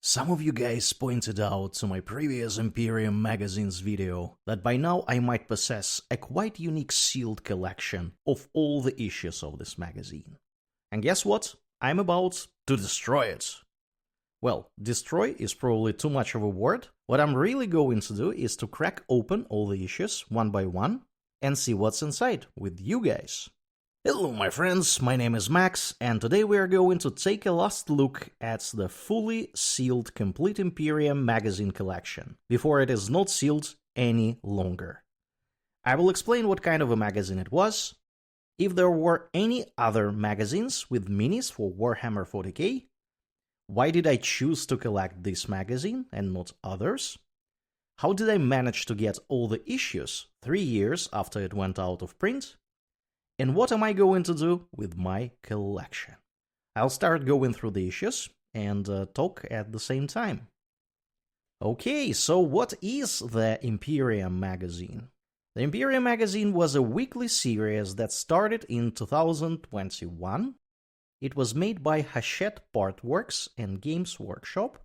Some of you guys pointed out to my previous Imperium Magazine's video that by now I might possess a quite unique sealed collection of all the issues of this magazine. And guess what? I'm about to destroy it. Well, destroy is probably too much of a word. What I'm really going to do is to crack open all the issues one by one and see what's inside with you guys. Hello my friends, my name is Max, and today we are going to take a last look at the fully sealed complete Imperium Magazine collection, before it is not sealed any longer. I will explain what kind of a magazine it was, if there were any other magazines with minis for Warhammer 40k, why did I choose to collect this magazine and not others, how did I manage to get all the issues 3 years after it went out of print, and what am I going to do with my collection? I'll start going through the issues and talk at the same time. Okay, so what is the Imperium Magazine? The Imperium Magazine was a weekly series that started in 2021. It was made by Hachette Partworks and Games Workshop.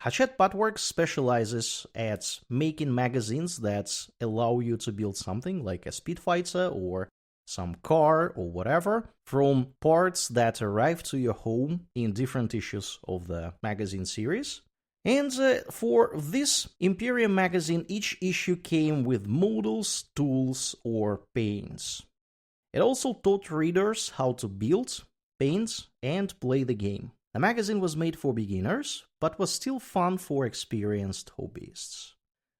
Hachette Partworks specializes at making magazines that allow you to build something like a speedfighter or some car or whatever from parts that arrive to your home in different issues of the magazine series. And for this Imperium magazine, each issue came with models, tools, or paints. It also taught readers how to build, paint, and play the game. The magazine was made for beginners, but was still fun for experienced hobbyists.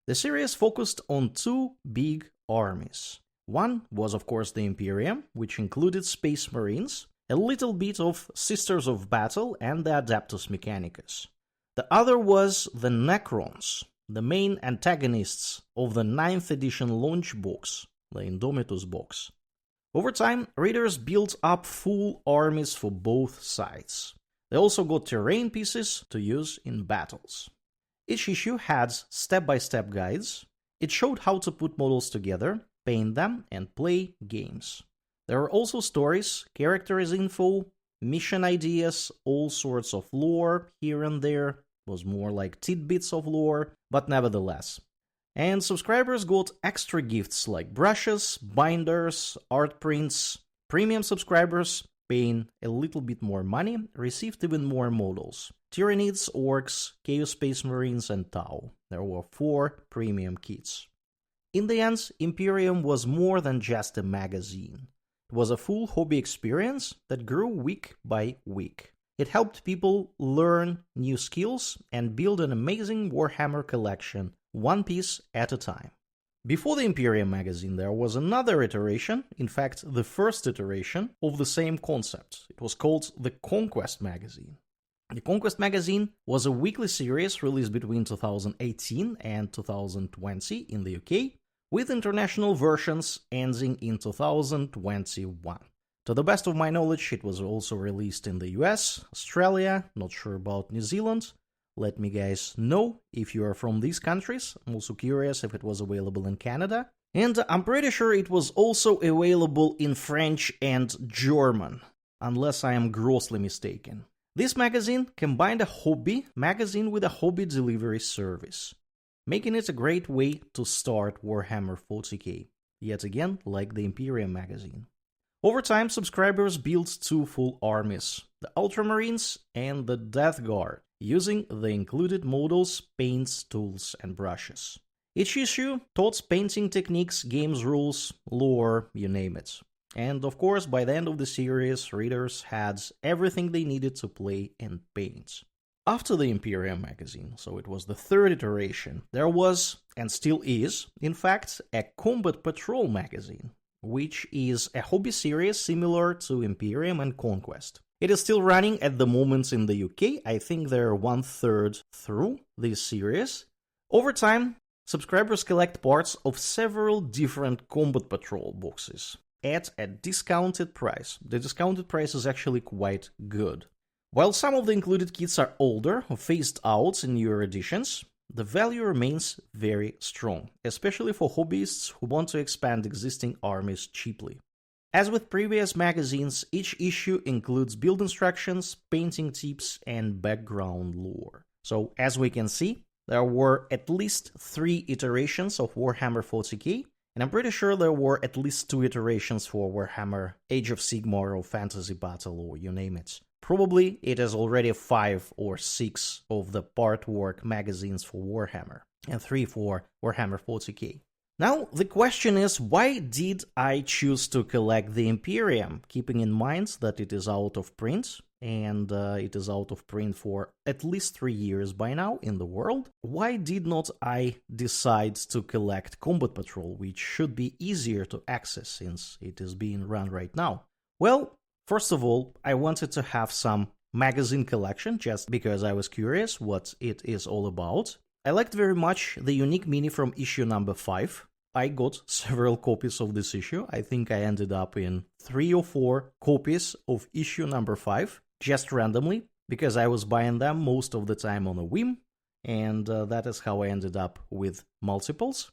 The series focused on two big armies. One was, of course, the Imperium, which included Space Marines, a little bit of Sisters of Battle, and the Adeptus Mechanicus. The other was the Necrons, the main antagonists of the 9th edition launch box, the Indomitus box. Over time, readers built up full armies for both sides. They also got terrain pieces to use in battles. Each issue had step-by-step guides. It showed how to put models together, paint them, and play games. There are also stories, characters info, mission ideas, all sorts of lore here and there. It was more like tidbits of lore, but nevertheless. And subscribers got extra gifts like brushes, binders, art prints. Premium subscribers, paying a little bit more money, received even more models. Tyranids, Orcs, Chaos Space Marines, and Tau. There were 4 premium kits. In the end, Imperium was more than just a magazine. It was a full hobby experience that grew week by week. It helped people learn new skills and build an amazing Warhammer collection, one piece at a time. Before the Imperium magazine, there was another iteration, in fact, the first iteration of the same concept. It was called the Conquest magazine. The Conquest magazine was a weekly series released between 2018 and 2020 in the UK, with international versions ending in 2021. To the best of my knowledge, it was also released in the US, Australia, not sure about New Zealand. Let me guys know if you are from these countries. I'm also curious if it was available in Canada. And I'm pretty sure it was also available in French and German, unless I am grossly mistaken. This magazine combined a hobby magazine with a hobby delivery service, making it a great way to start Warhammer 40k, yet again like the Imperium magazine. Over time, subscribers built 2 full armies, the Ultramarines and the Death Guard, using the included models, paints, tools, and brushes. Each issue taught painting techniques, games rules, lore, you name it. And of course, by the end of the series, readers had everything they needed to play and paint. After the Imperium magazine, so it was the 3rd iteration, there was, and still is, in fact, a Combat Patrol magazine, which is a hobby series similar to Imperium and Conquest. It is still running at the moment in the UK. I think they're 1/3 through this series. Over time, subscribers collect parts of several different Combat Patrol boxes at a discounted price. The discounted price is actually quite good. While some of the included kits are older or phased out in newer editions, the value remains very strong, especially for hobbyists who want to expand existing armies cheaply. As with previous magazines, each issue includes build instructions, painting tips, and background lore. So as we can see, there were at least 3 iterations of Warhammer 40k, and I'm pretty sure there were at least 2 iterations for Warhammer Age of Sigmar or Fantasy Battle or you name it. Probably it is already 5 or 6 of the part work magazines for Warhammer, and 3 for Warhammer 40k. Now, the question is, why did I choose to collect the Imperium, keeping in mind that it is out of print, and it is out of print for at least 3 years by now in the world? Why did not I decide to collect Combat Patrol, which should be easier to access since it is being run right now? Well, first of all, I wanted to have some magazine collection just because I was curious what it is all about. I liked very much the unique mini from issue number 5. I got several copies of this issue. I think I ended up in 3 or 4 copies of issue number 5, just randomly, because I was buying them most of the time on a whim, and that is how I ended up with multiples.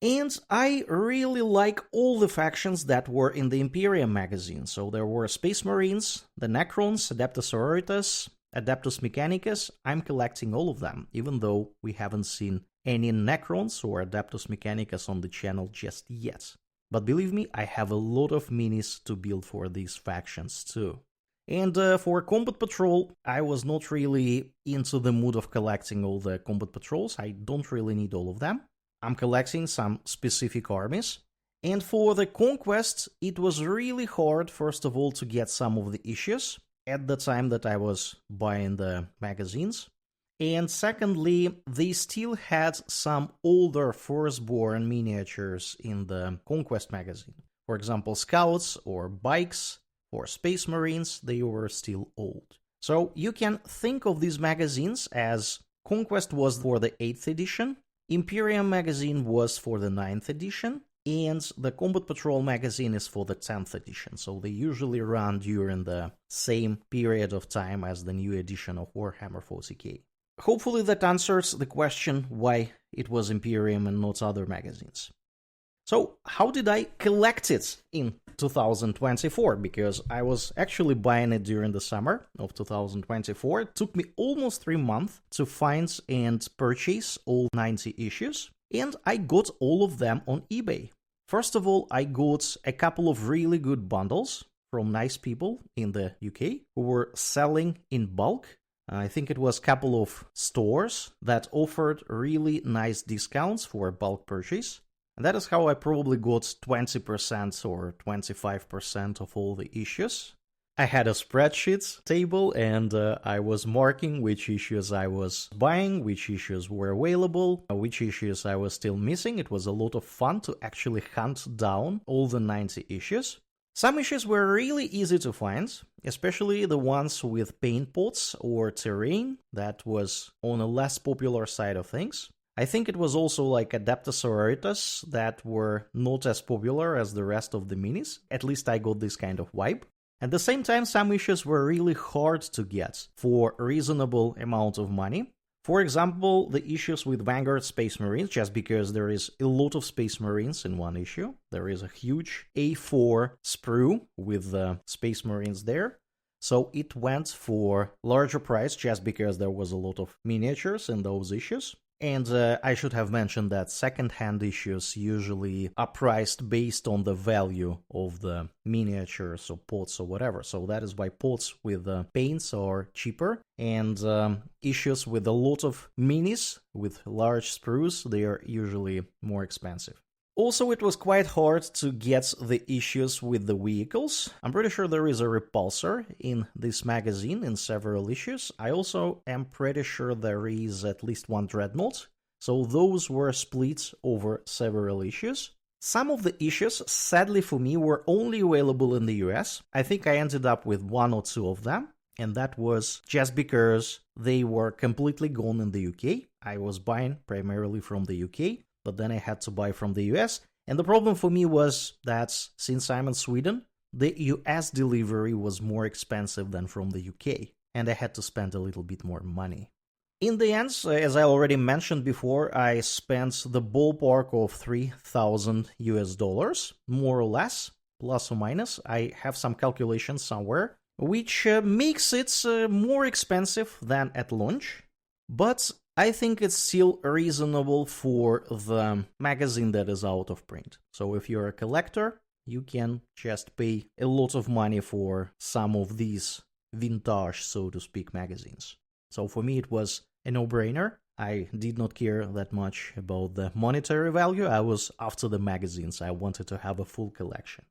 And I really like all the factions that were in the Imperium magazine. So there were Space Marines, the Necrons, Adeptus Sororitas, Adeptus Mechanicus. I'm collecting all of them, even though we haven't seen any Necrons or Adeptus Mechanicus on the channel just yet. But believe me, I have a lot of minis to build for these factions too. And for Combat Patrol, I was not really into the mood of collecting all the Combat Patrols. I don't really need all of them. I'm collecting some specific armies. And for the Conquest, it was really hard, first of all, to get some of the issues at the time that I was buying the magazines. And secondly, they still had some older firstborn miniatures in the Conquest magazine. For example, Scouts or Bikes or Space Marines, they were still old. So you can think of these magazines as Conquest was for the 8th edition, Imperium Magazine was for the 9th edition, and the Combat Patrol magazine is for the 10th edition, so they usually run during the same period of time as the new edition of Warhammer 40k. Hopefully that answers the question why it was Imperium and not other magazines. So how did I collect it in 2024? Because I was actually buying it during the summer of 2024. It took me almost 3 months to find and purchase all 90 issues, and I got all of them on eBay. First of all, I got a couple of really good bundles from nice people in the UK who were selling in bulk. I think it was a couple of stores that offered really nice discounts for bulk purchase. And that is how I probably got 20% or 25% of all the issues. I had a spreadsheet table and I was marking which issues I was buying, which issues were available, which issues I was still missing. It was a lot of fun to actually hunt down all the 90 issues. Some issues were really easy to find, especially the ones with paint pots or terrain. That was on a less popular side of things. I think it was also like Adeptus Sororitas that were not as popular as the rest of the minis. At least I got this kind of vibe. At the same time, some issues were really hard to get for a reasonable amount of money. For example, the issues with Vanguard Space Marines, just because there is a lot of Space Marines in one issue. There is a huge A4 sprue with the Space Marines there. So it went for larger price just because there was a lot of miniatures in those issues. And I should have mentioned that second-hand issues usually are priced based on the value of the miniatures or pots or whatever. So that is why pots with paints are cheaper, and issues with a lot of minis with large sprues, they are usually more expensive. Also, it was quite hard to get the issues with the vehicles. I'm pretty sure there is a repulsor in this magazine in several issues. I also am pretty sure there is at least one dreadnought. So those were split over several issues. Some of the issues, sadly for me, were only available in the US. I think I ended up with 1 or 2 of them. And that was just because they were completely gone in the UK. I was buying primarily from the UK. But then I had to buy from the US. And the problem for me was that since I'm in Sweden, the US delivery was more expensive than from the UK. And I had to spend a little bit more money. In the end, as I already mentioned before, I spent the ballpark of $3,000 US, more or less, plus or minus. I have some calculations somewhere, which makes it more expensive than at launch. but I think it's still reasonable for the magazine that is out of print. So if you're a collector, you can just pay a lot of money for some of these vintage, so to speak, magazines. So for me, it was a no-brainer. I did not care that much about the monetary value. I was after the magazines. I wanted to have a full collection.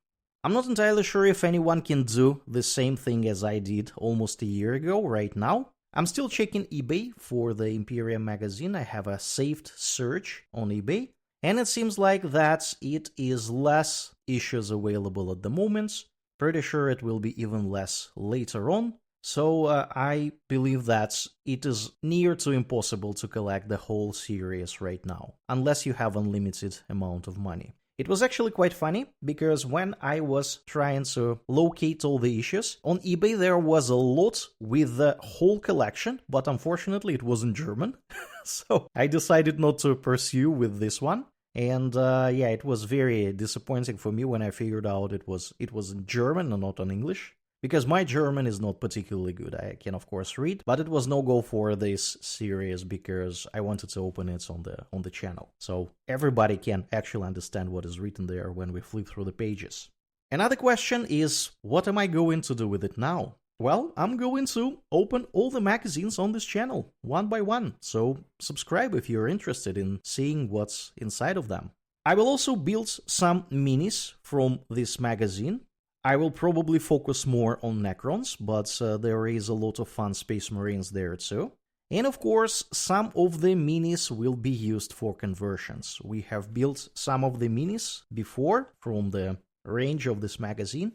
I'm not entirely sure if anyone can do the same thing as I did almost a year ago right now. I'm still checking eBay for the Imperium Magazine. I have a saved search on eBay, and it seems like that it is less issues available at the moment. Pretty sure it will be even less later on. So I believe that it is near to impossible to collect the whole series right now, unless you have unlimited amount of money. It was actually quite funny, because when I was trying to locate all the issues, on eBay there was a lot with the whole collection, but unfortunately it was in German, so I decided not to pursue with this one. And yeah, it was very disappointing for me when I figured out it was in German and not in English. Because my German is not particularly good. I can of course read, but it was no go for this series because I wanted to open it on the channel, so everybody can actually understand what is written there when we flip through the pages. Another question is, what am I going to do with it now? Well, I'm going to open all the magazines on this channel one by one, so subscribe if you're interested in seeing what's inside of them. I will also build some minis from this magazine. I will probably focus more on Necrons, but there is a lot of fun Space Marines there too. And of course, some of the minis will be used for conversions. We have built some of the minis before from the range of this magazine,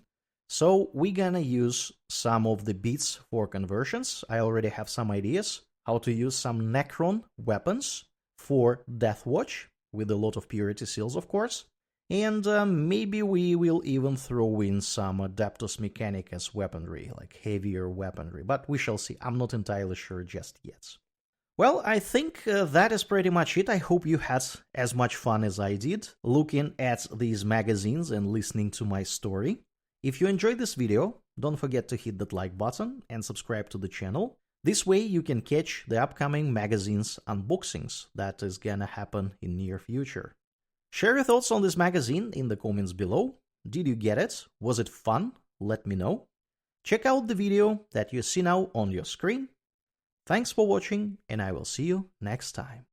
so we're gonna use some of the bits for conversions. I already have some ideas how to use some Necron weapons for Deathwatch, with a lot of purity seals of course. And maybe we will even throw in some Adeptus Mechanicus weaponry, like heavier weaponry, but we shall see. I'm not entirely sure just yet. Well, I think that is pretty much it. I hope you had as much fun as I did looking at these magazines and listening to my story. If you enjoyed this video, don't forget to hit that like button and subscribe to the channel. This way you can catch the upcoming magazines unboxings that is gonna happen in near future. Share your thoughts on this magazine in the comments below. Did you get it? Was it fun? Let me know. Check out the video that you see now on your screen. Thanks for watching, and I will see you next time.